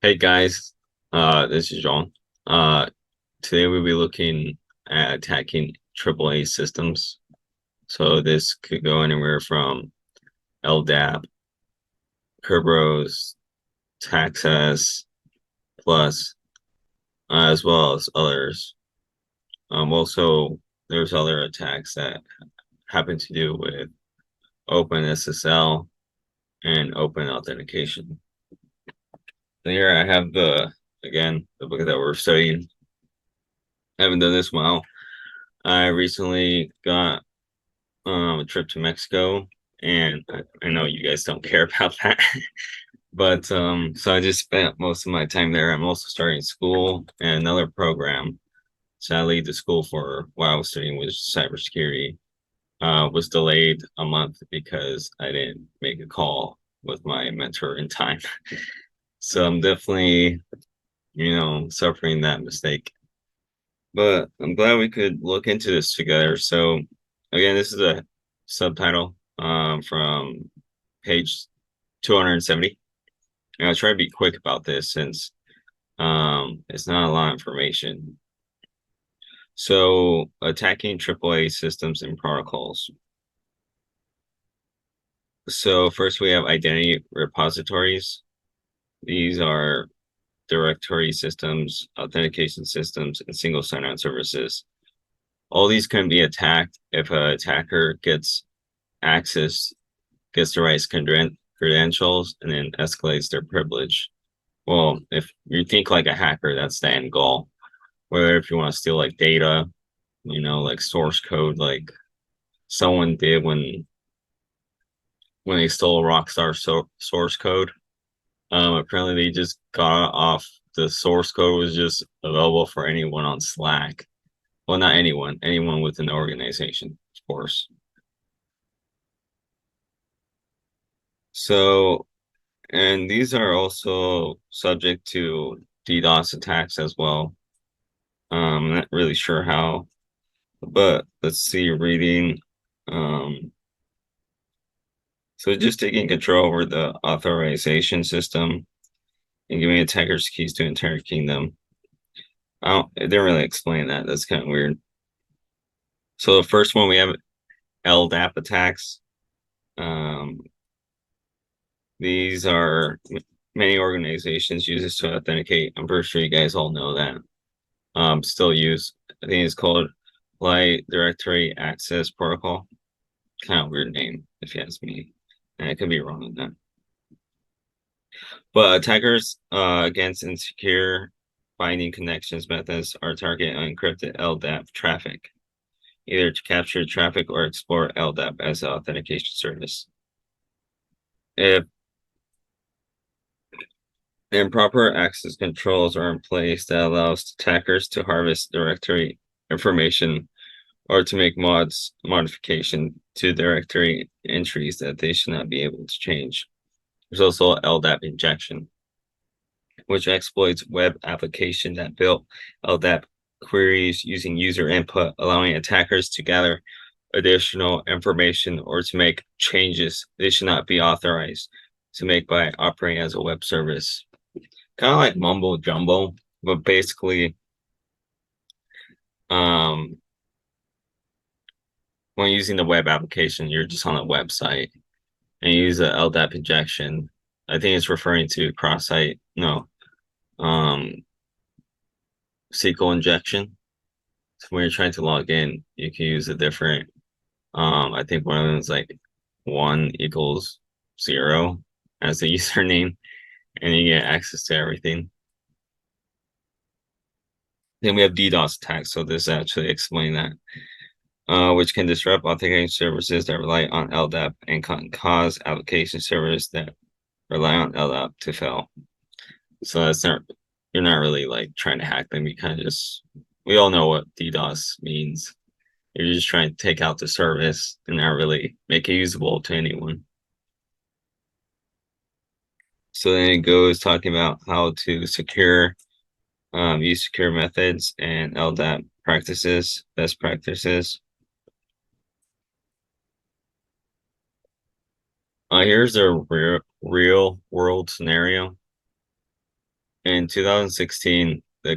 Hey guys, this is John. Uh, Today we'll be looking at attacking AAA systems. So this could go anywhere from LDAP, Kerberos, Taxas, Plus, as well as others. Also, there's other attacks that happen to do with Open SSL and Open Authentication. So here I have the book that we're studying. I haven't done this in a while. I recently got a trip to Mexico, and I know you guys don't care about that, but so I just spent most of my time there. I'm also starting school and another program. Sadly, the school for what I was studying was cybersecurity. Was delayed a month because I didn't make a call with my mentor in time. So I'm definitely, suffering that mistake. But I'm glad we could look into this together. So again, this is a subtitle from page 270. And I'll try to be quick about this since it's not a lot of information. So attacking AAA systems and protocols. So first we have identity repositories. These are directory systems, authentication systems, and single sign-on services. All these can be attacked if an attacker access, gets the right credentials, and then escalates their privilege. Well, if you think like a hacker, that's the end goal. Whether if you want to steal like data, like source code, like someone did when they stole Rockstar source code. Apparently they just got off the source code was just available for anyone on Slack. Well, not anyone, anyone within the organization, of course. So, and these are also subject to DDoS attacks as well. I'm not really sure how, but let's see, reading. Um, so just taking control over the authorization system and giving attackers keys to entire kingdom. It didn't really explain that. That's kind of weird. So the first one we have LDAP attacks. Um, these are many organizations use this to authenticate. I'm pretty sure you guys all know that. Still use. I think it's called Light Directory Access Protocol. Kind of weird name, if you ask me. And I could be wrong on that. But attackers against insecure binding connections methods are target unencrypted LDAP traffic, either to capture traffic or explore LDAP as an authentication service. If improper access controls are in place that allows attackers to harvest directory information or to make modification to directory entries that they should not be able to change. There's also LDAP injection, which exploits web application that built LDAP queries using user input, allowing attackers to gather additional information or to make changes they should not be authorized to make by operating as a web service. Kind of like mumbo jumbo, but basically, um, when using the web application, you're just on a website and you use the LDAP injection. I think it's referring to cross-site, no, um, SQL injection. So when you're trying to log in, you can use a different, I think one of them is like 1 equals 0 as the username, and you get access to everything. Then we have DDoS attacks, so this actually explain that, which can disrupt authentication services that rely on LDAP and can cause application servers that rely on LDAP to fail. So that's not you're not really like trying to hack them. You kind of just we all know what DDoS means. You're just trying to take out the service and not really make it usable to anyone. So then it goes talking about how to use secure methods and LDAP practices, best practices. Here's a real world scenario. In 2016, the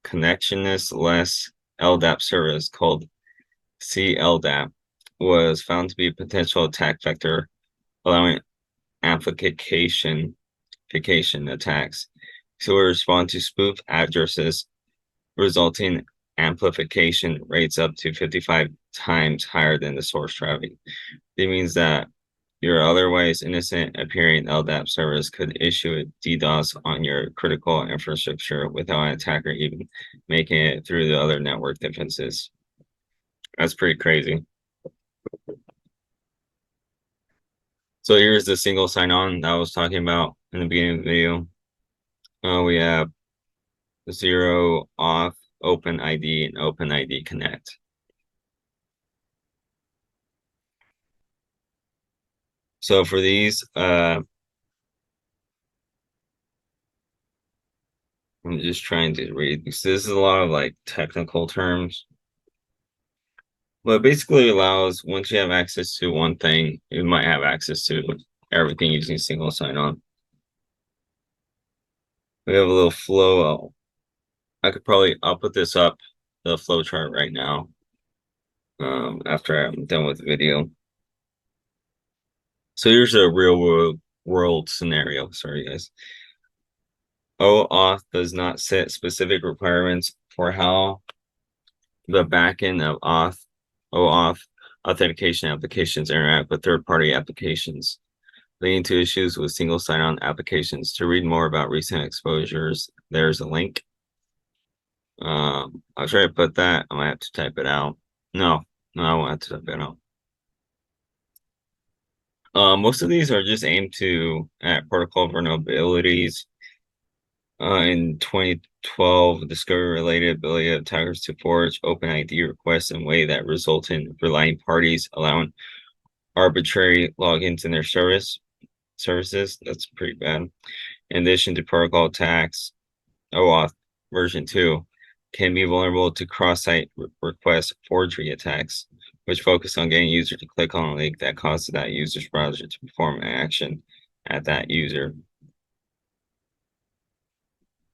connectionless LDAP service called CLDAP was found to be a potential attack vector, allowing amplification attacks to respond to spoof addresses, resulting amplification rates up to 55 times higher than the source traffic. It means that your otherwise innocent appearing LDAP service could issue a DDoS on your critical infrastructure without an attacker even making it through the other network defenses. That's pretty crazy. So here's the single sign-on that I was talking about in the beginning of the video. We have 0auth, OpenID, and OpenID Connect. So for these, I'm just trying to read because this is a lot of like technical terms. But it basically allows, once you have access to one thing, you might have access to everything using single sign-on. We have a little flow. I'll put this up, the flow chart right now, after I'm done with the video. So here's a real world scenario. Sorry, guys. OAuth does not set specific requirements for how the backend of OAuth authentication applications interact with third-party applications, leading to issues with single sign-on applications. To read more about recent exposures, there's a link. I'll try to put that. I might have to type it out. No, I won't have to type it out. Most of these are just aimed at protocol vulnerabilities. In 2012, discovery-related ability of attackers to forge OpenID requests in a way that result in relying parties allowing arbitrary logins in their services. That's pretty bad. In addition to protocol attacks, OAuth version 2 can be vulnerable to cross-site request forgery attacks, which focus on getting users to click on a link that causes that user's browser to perform an action at that user.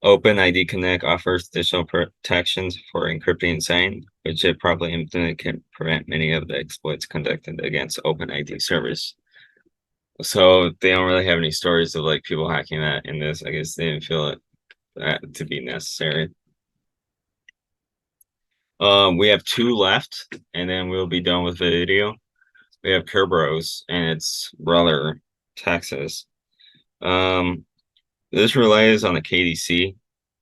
OpenID Connect offers additional protections for encrypting and signing, which it probably can prevent many of the exploits conducted against OpenID service. So they don't really have any stories of like people hacking that in this. I guess they didn't feel that to be necessary. We have 2 left, and then we'll be done with the video. We have Kerberos and its brother, Texas. This relies on the KDC,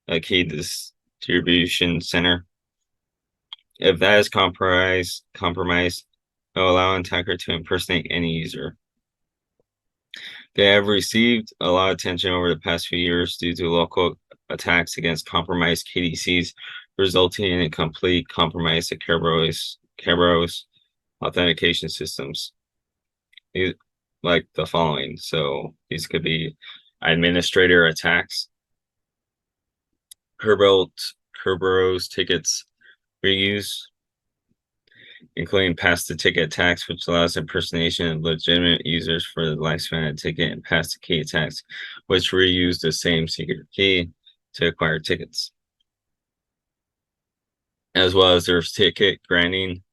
a key distribution center. If that is compromised, it will allow an attacker to impersonate any user. They have received a lot of attention over the past few years due to local attacks against compromised KDCs, resulting in a complete compromise of Kerberos authentication systems. Like the following. So these could be administrator attacks, Kerberos tickets reuse, including pass the ticket attacks, which allows impersonation of legitimate users for the lifespan of the ticket, and pass the key attacks, which reuse the same secret key to acquire tickets. As well as there's ticket granting,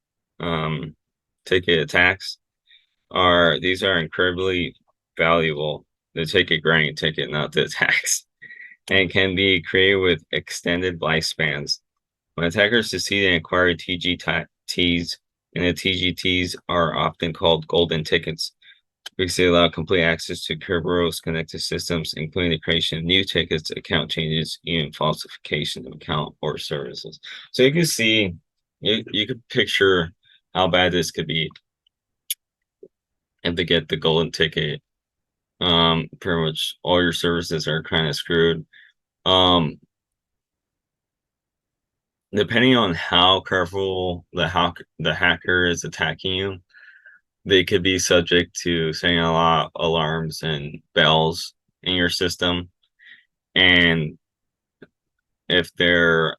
ticket attacks. These are incredibly valuable. The ticket granting ticket, not the attacks, and can be created with extended lifespans. When attackers succeed in acquiring TGTs, and the TGTs are often called golden tickets, because they allow complete access to Kerberos connected systems, including the creation of new tickets, account changes, even falsification of account or services. So you can see, you could picture how bad this could be if they get the golden ticket. Pretty much all your services are kind of screwed. Depending on how careful the hacker is attacking you, they could be subject to setting a lot of alarms and bells in your system. And if they're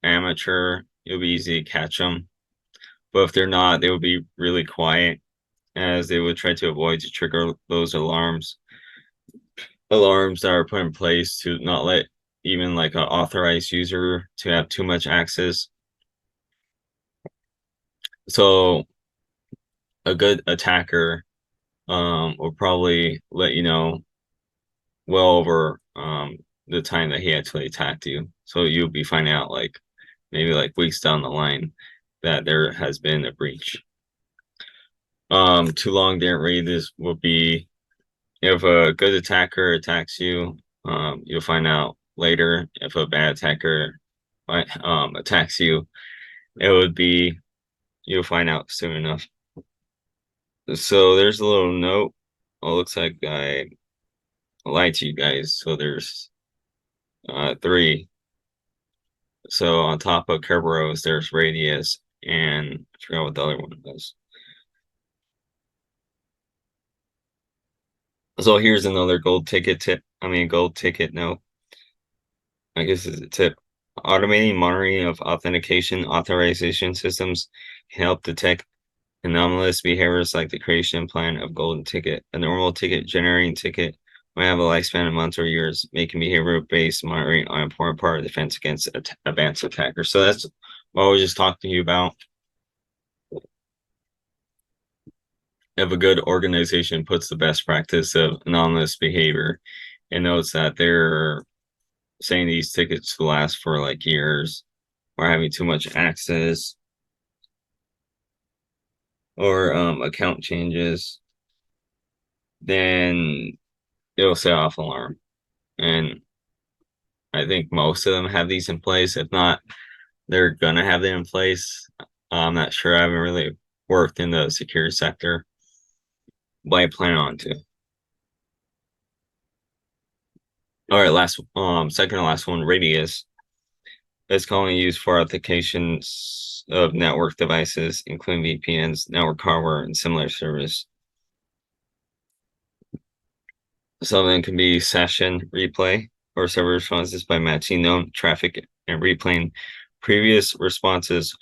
amateur, it'll be easy to catch them. But if they're not, they will be really quiet, as they would try to avoid to trigger those alarms that are put in place to not let even like an authorized user to have too much access. So a good attacker will probably let you know well over the time that he actually attacked you. So you'll be finding out like maybe like weeks down the line that there has been a breach. Too long didn't read this will be if a good attacker attacks you, you'll find out later. If a bad attacker attacks you, it would be you'll find out soon enough. So there's a little note. Oh, looks like I lied to you guys. So there's three. So on top of Kerberos, there's Radius, and I forgot what the other one was. So here's another gold ticket tip. I mean, gold ticket note. I guess it's a tip. Automating monitoring of authentication authorization systems can help detect anomalous behaviors like the creation plan of golden ticket. A normal ticket generating ticket might have a lifespan of months or years, making behavior-based monitoring an important part of defense against advanced attackers. So that's what I was just talking to you about. If a good organization puts the best practice of anomalous behavior and knows that they're saying these tickets will last for like years or having too much access or account changes, then it'll set off alarm. And I think most of them have these in place. If not, they're gonna have them in place. I'm not sure. I haven't really worked in the security sector, but I plan on to. All right, second to last one, Radius is commonly used for authentications of network devices, including VPNs, network hardware, and similar service. Some of them can be session replay or server responses by matching known traffic and replaying previous responses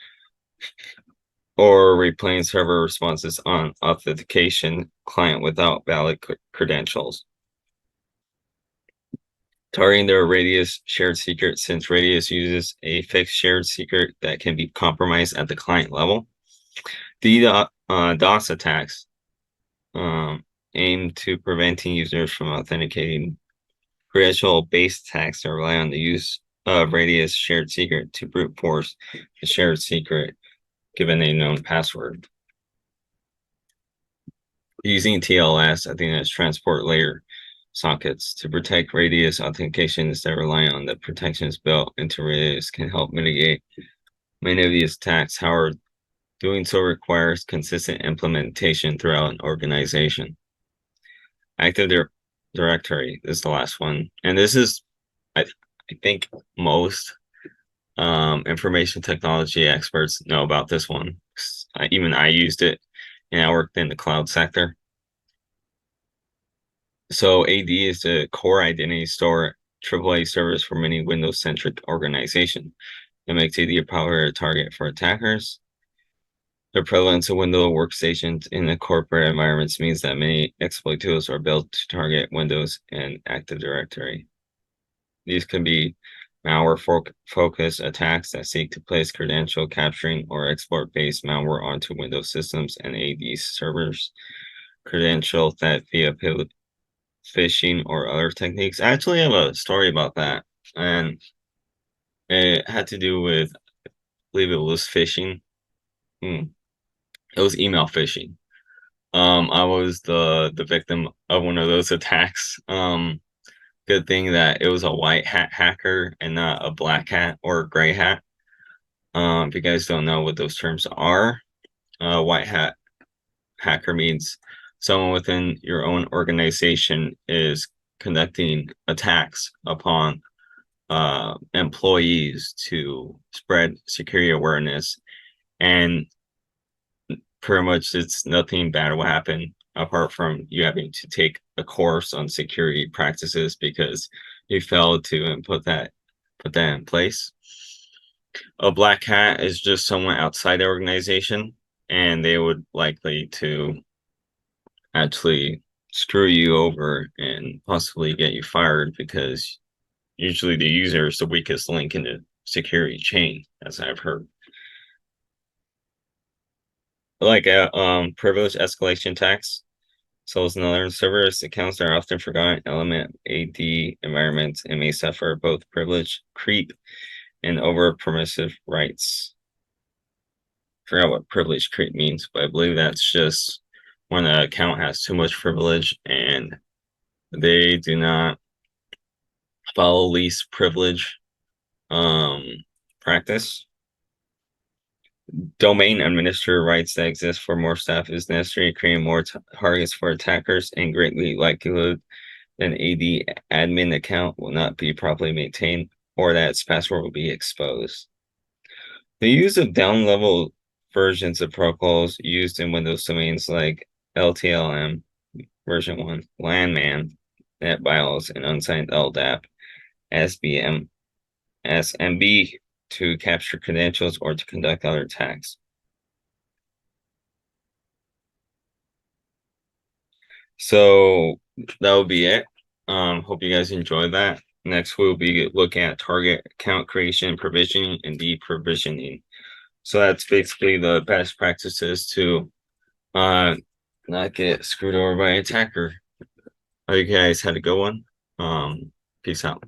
or replaying server responses on authentication client without valid credentials. Targeting their Radius shared secret, since Radius uses a fixed shared secret that can be compromised at the client level. DOS attacks aim to preventing users from authenticating. Credential-based attacks that rely on the use of Radius shared secret to brute force the shared secret given a known password. Using TLS, I think that's transport layer sockets to protect Radius authentications that rely on the protections built into Radius can help mitigate many of these attacks. However, doing so requires consistent implementation throughout an organization. Active Directory is the last one. And this is, I think most information technology experts know about this one. Even I used it and I worked in the cloud sector. So AD is the core identity store AAA service for many Windows-centric organizations. It makes AD a popular target for attackers. The prevalence of Windows workstations in the corporate environments means that many exploit tools are built to target Windows and Active Directory. These can be malware-focused attacks that seek to place credential capturing or export-based malware onto Windows systems and AD servers. Credential theft via phishing or other techniques. I actually have a story about that, and it had to do with, I believe it was phishing. It was email phishing. I was the victim of one of those attacks. Good thing that it was a white hat hacker and not a black hat or a gray hat. If you guys don't know what those terms are, white hat hacker means someone within your own organization is conducting attacks upon employees to spread security awareness, and pretty much it's nothing bad will happen apart from you having to take a course on security practices because you failed to put that in place. A black hat is just someone outside the organization, and they would likely to actually screw you over and possibly get you fired because usually the user is the weakest link in the security chain, as I've heard. Like a privilege escalation attacks. So as another servers, accounts are often forgotten element AD environments and may suffer both privilege creep and over permissive rights. Forgot what privilege creep means, but I believe that's just when an account has too much privilege and they do not follow least privilege um practice. Domain administrator rights that exist for more staff is necessary, creating more targets for attackers and greatly likelihood an AD admin account will not be properly maintained or that its password will be exposed. The use of down-level versions of protocols used in Windows domains like LTLM version 1, LANMAN, NetBIOS, and unsigned LDAP, SBM, SMB to capture credentials or to conduct other attacks. So that would be it. Hope you guys enjoyed that. Next, we'll be looking at target account creation, provisioning, and deprovisioning. So that's basically the best practices to not get screwed over by an attacker. Hope you guys had a good one. Peace out.